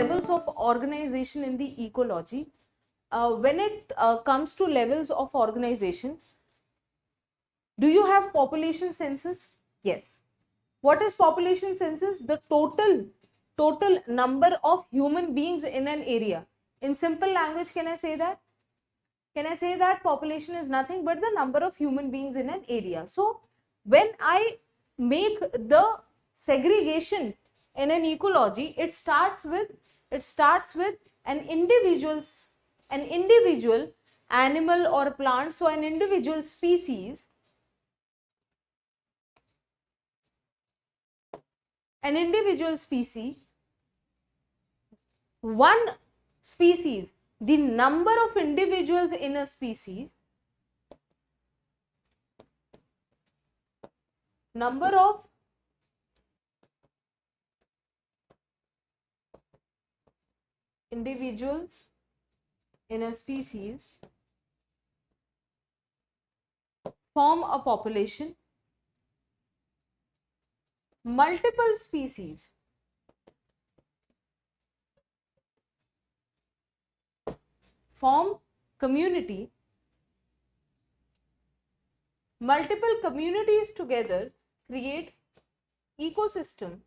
levels of organization in the ecology. When it comes to levels of organization, do you have population census? Yes. What is population census? The total number of human beings in an area. In simple language, can I say that? Can I say that population is nothing but the number of human beings in an area? So when I make the segregation in an ecology, it starts with an individual animal or plant. So an individual species, one species, the number of individuals in a species, number of individuals in a species form a population. Multiple species form community. Multiple communities together create ecosystem.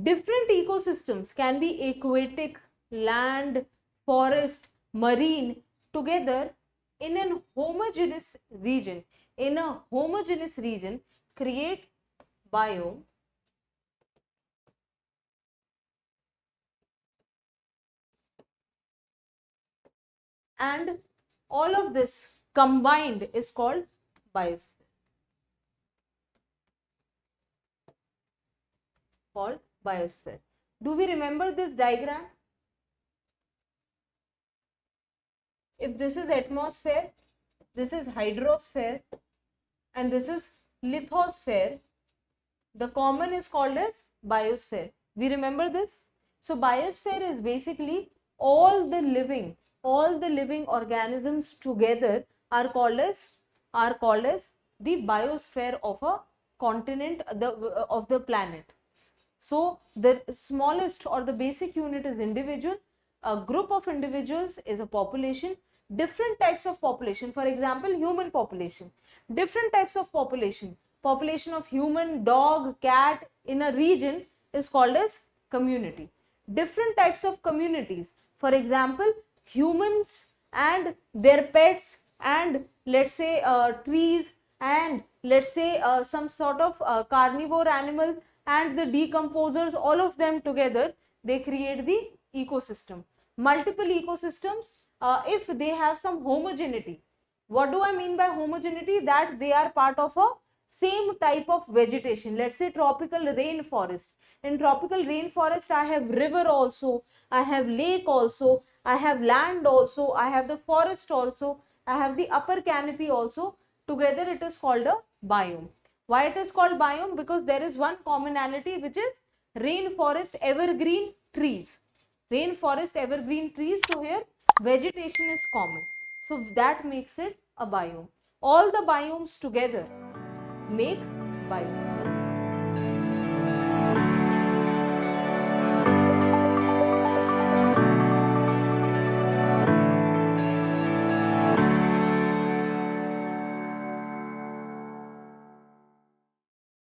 Different ecosystems can be aquatic, land, forest, marine, together in a homogeneous region. In a homogeneous region, create biome. And all of this combined is called biosphere. Called biosphere. Do we remember this diagram? If this is atmosphere, this is hydrosphere, and this is lithosphere, the common is called as biosphere. We remember this? So biosphere is basically all the living organisms together are called as the biosphere of a continent, of the planet. So the smallest or the basic unit is individual. A group of individuals is a population. Different types of population, for example, human population. Different types of population. Population of human, dog, cat in a region is called as community. Different types of communities. For example, humans and their pets, and let's say trees, and let's say some sort of carnivore animal and the decomposers, all of them together, they create the ecosystem. Multiple ecosystems, if they have some homogeneity. What do I mean by homogeneity? That they are part of a same type of vegetation. Let's say tropical rainforest. In tropical rainforest, I have river also, I have lake also, I have land also, I have the forest also, I have the upper canopy also. Together it is called a biome. Why it is called biome? Because there is one commonality, which is rainforest evergreen trees. Rainforest evergreen trees. So here vegetation is common. So that makes it a biome. All the biomes together make biosphere.